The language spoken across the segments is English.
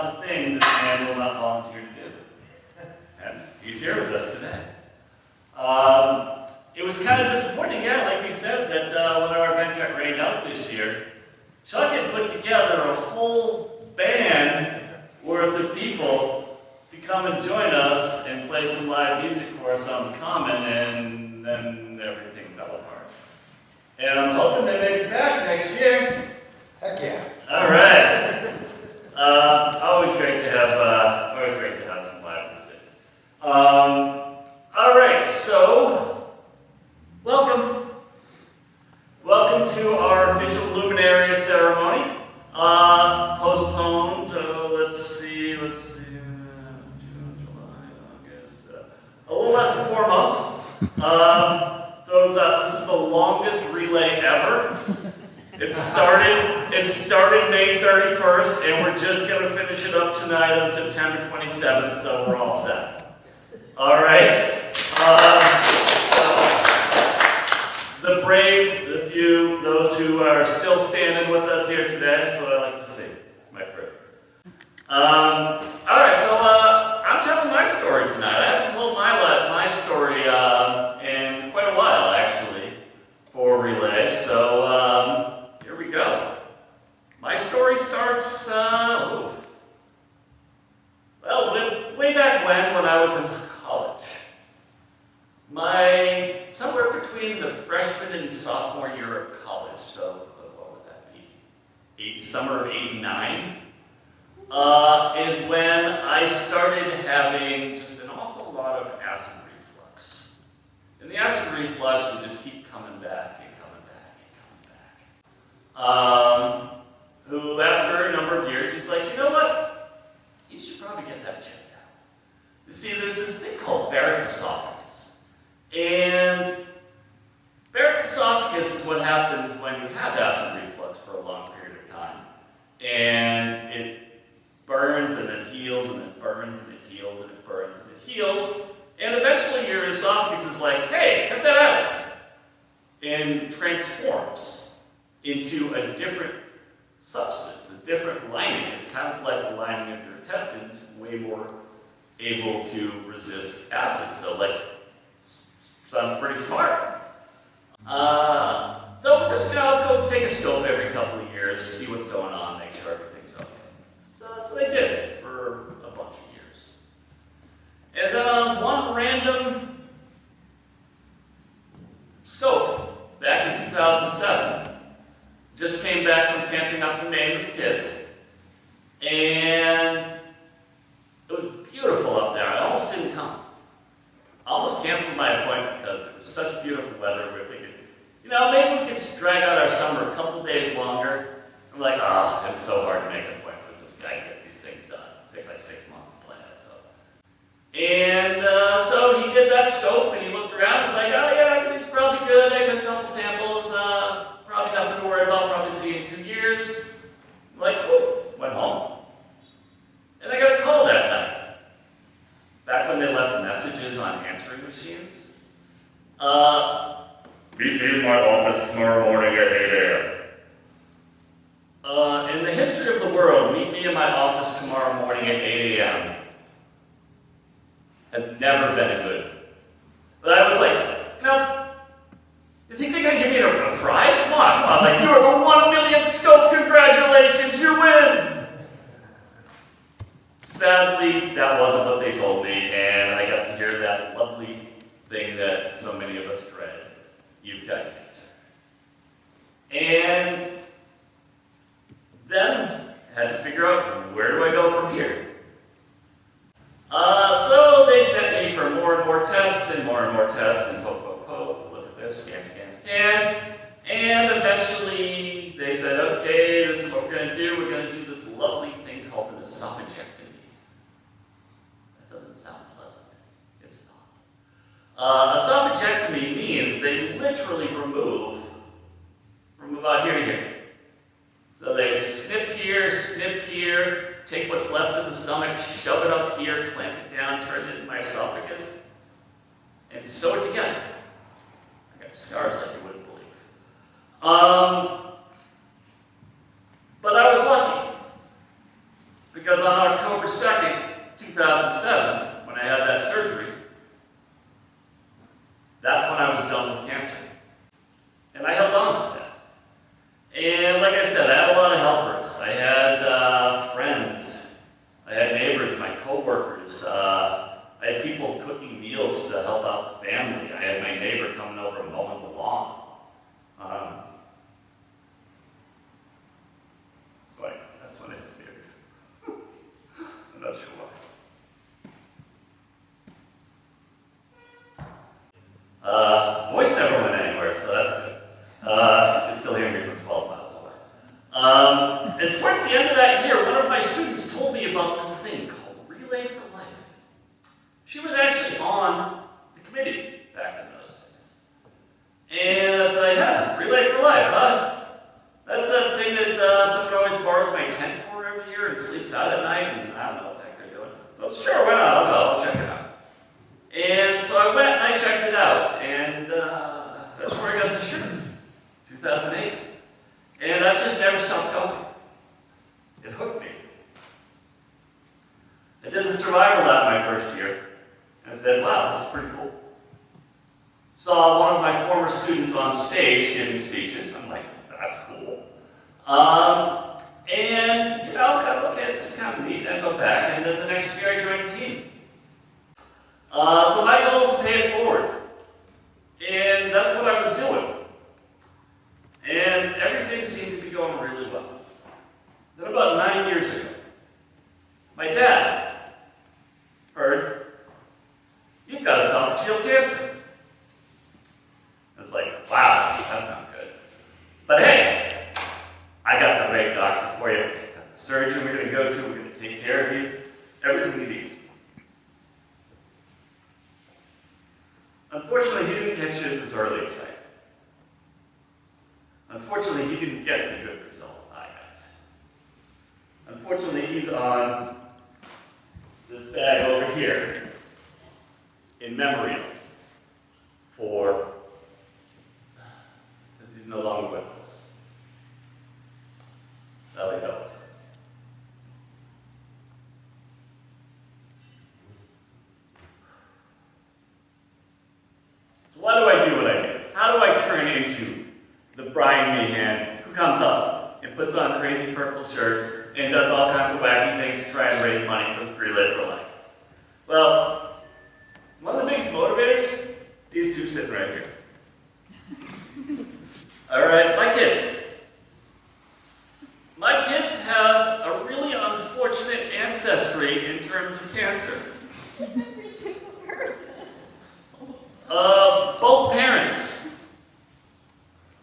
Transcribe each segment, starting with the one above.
about the thing this man will not volunteer to do. And he's here with us today. It was kind of disappointing, yeah, like he said, that when our event got rained out this year, Chuck had put together a whole band worth of people to come and join us and play some live music for us on the Common, and then everything fell apart. And I'm hoping they make it back next year. Heck yeah. All right. Always great to have some live music. All right, so welcome to our official luminary ceremony. Postponed. Let's see, June, July, August. A little less than 4 months. This is the longest relay ever. It started May 31st, and we're just going to finish it up tonight on September 27th, so we're all set. All right. The brave, the few, those who are still standing with us here today, that's what I like to see, my crew. All right, so I'm telling my story tonight. I haven't told my story in quite a while, actually, for Relay, so here we go. My story starts, way back when I was in college. Somewhere between the freshman and sophomore year of college, so what would that be? Summer of '89, is when I started having just an awful lot of acid reflux. And the acid reflux would just keep coming back and coming back and coming back. Who, after a number of years, he's like, you know what? You should probably get that checked out. You see, there's this thing called Barrett's esophagus. And Barrett's esophagus is what happens when you have acid reflux for a long period of time. And it burns and it heals and it burns and it heals and it burns and it heals. And eventually your esophagus is like, hey, cut that out. And transforms into a different substance, a different lining. It's kind of like the lining of your intestines, way more able to resist acid. So sounds pretty smart. So we're just gonna go take a scope every couple of years, see what's going on, make sure everything's okay. So that's what I did for a bunch of years. And then on one random scope, back in 2007, just came back from camping up in Maine with the kids, and it was beautiful up there. I almost didn't come. I almost canceled my appointment because it was such beautiful weather. We were thinking, maybe we could just drag out our summer a couple days longer. I'm like, it's so hard to make an appointment with this guy to get these things done. It takes like 6 months to plan it, so. And so he did that scope, and he looked around, and he's like, oh yeah, everything's probably good. I took a couple samples, probably nothing to worry about, probably see you in 2 years. I'm like, cool, went home. And I got a call that night. Back when they left messages on answering machines. Meet me in my office tomorrow morning at 8 a.m. In the history of the world, meet me in my office tomorrow morning at 8 a.m. has never been a good. But I was like, you think they're going to give me a prize? Come on, like, you are the 1 millionth scope, congratulations, you win! Sadly, that wasn't what they told me, and I got to hear that lovely thing that so many of us dread. You've got cancer. And then I had to figure out, where do I go from here? So they sent me for more and more tests and more tests, and hope, look at this, scan. And eventually they said, okay, this is what we're going to do. We're going to do this lovely thing called an esophagectomy. That doesn't sound pleasant. It's not. Esophagectomy means they literally remove from about here to here. So they snip here, take what's left of the stomach, shove it up here, clamp it down, turn it into my esophagus, and sew it together. I got scars like you wouldn't believe. But I was lucky. The because on October 2nd, 2007, when I had that surgery, that's when I was done with cancer. And I held on to that. And like I said, I had a lot of helpers. I had friends. I had neighbors, my coworkers. I had people cooking meals to help out the family. I had my neighbor coming over and mowing the lawn. That's when it hits weird. I'm not sure why. Voice never went anywhere, so that's good. You can still hear me from 12 miles away. And towards the end of that year, one of my students told me about this thing called Relay for Life. She was actually on the committee back in those days. And I said, yeah, Relay for Life, huh? That's that thing that someone always borrows my tent for every year and sleeps out at night, and I don't know what the heck they're doing. So sure, why not? I'll go, I'll check it out. And so I went and I checked it out, and that's where I got the shirt, 2008. And I've just never stopped going. It hooked me. I did the survival lab my first year, and I said, wow, this is pretty cool. Saw one of my former students on stage giving speeches. I'm like, that's cool. And, you know, kind of, okay, this is kind of neat. I go back, and then the next year I joined a team. So my goal is to pay it forward. And that's what I was doing. And everything seemed to be going really well. Then about 9 years ago, my dad heard, you've got esophageal cancer. I was like, wow, that's not good. But hey, I got the right doctor for you. Got the surgeon we're going to go to. We're going to take care of you. Everything you need. Unfortunately, he didn't catch it as early as I did. Unfortunately, he didn't get the good result I got. Unfortunately, he's on this bag over here in memory of for, because he's no longer with us. Valley Belchertown. So why do I do what I do? How do I turn into the Brian Mahan who comes up and puts on crazy purple shirts and does all kinds of wacky things to try and raise money for Relay for Life? Well, one of the biggest motivators, these two sitting right here. All right, my kids. My kids have a really unfortunate ancestry in terms of cancer. Every single person. Both parents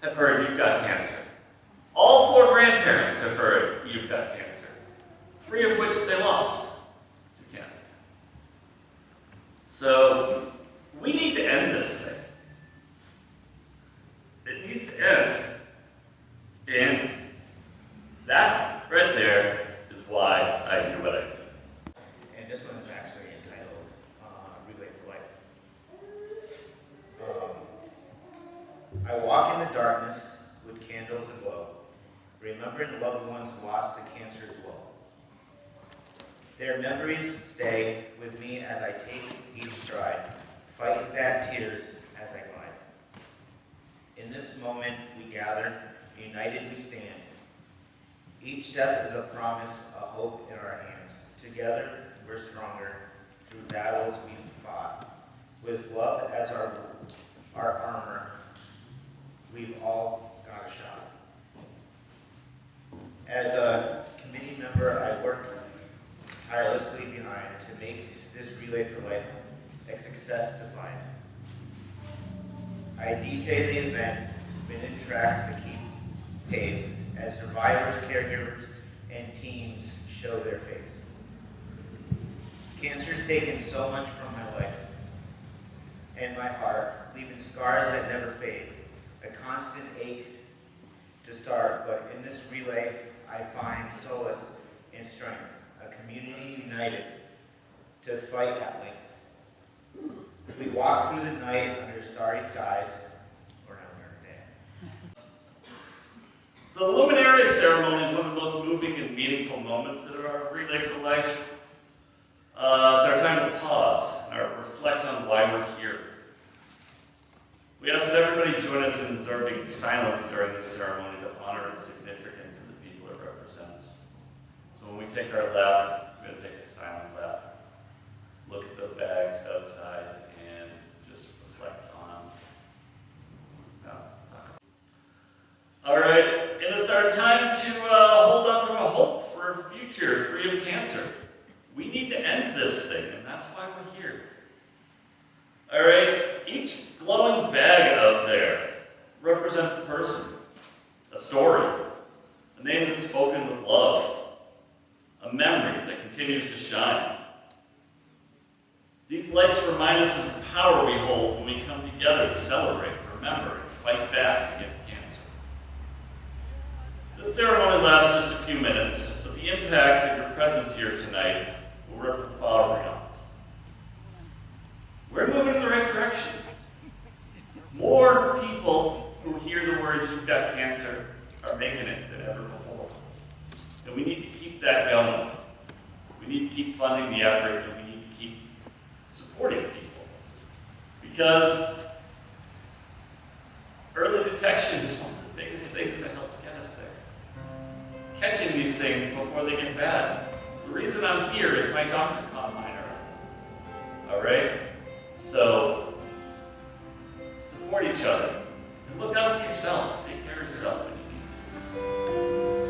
have heard you've got cancer. All 4 grandparents have heard you've got cancer. 3 of which they lost to cancer. So, we need to end this thing. It needs to end. And that right there is why I do what I do. And this one is actually entitled Relay for Life. I walk in the darkness with candles aglow, remembering loved ones lost to cancer as well. Their memories stay with me as I take each stride, fighting back tears as I glide. In this moment we gather, united we stand. Each step is a promise, a hope in our hands. Together we're stronger through battles we've fought. With love as our armor, we've all got a shot. As a committee member, I work tirelessly behind to make this Relay for Life a success defined. I DJ the event, spinning tracks to keep pace, as survivors, caregivers, and teams show their face. Cancer's taken so much from my life and my heart, leaving scars that never fade. A constant ache to start, but in this relay, I find solace and strength. A community united to fight at length. We walk through the night under starry skies, or not under day. So the luminary ceremony is one of the most moving and meaningful moments that are our relay for life. It's our time to pause and reflect on why we're here. We ask that everybody join us in observing silence during this ceremony to honor its significance and the people it represents. So when we take our lap, we're going to take a silent lap. Look at the bags outside and just reflect on. All right, and it's our time to hold on to a hope for a future free of cancer. We need to end this thing, and that's why we're here. All right, each glowing bag out there represents a person, a story, a name that's spoken with love, a memory that continues to shine. These lights remind us of the power we hold when we come together to celebrate, remember, and fight back against cancer. This ceremony lasts just a few minutes, but the impact of your presence here tonight will ripple far beyond. We're moving in the right direction. More people who hear the words "you've got cancer" are making it than ever before. And we need to keep that going. We need to keep funding the effort, and we need to keep supporting people. Because early detection is one of the biggest things that helps get us there. Catching these things before they get bad. The reason I'm here is my doctor caught mine early. All right? So, support each other. And look out for yourself. Take care of yourself when you need to.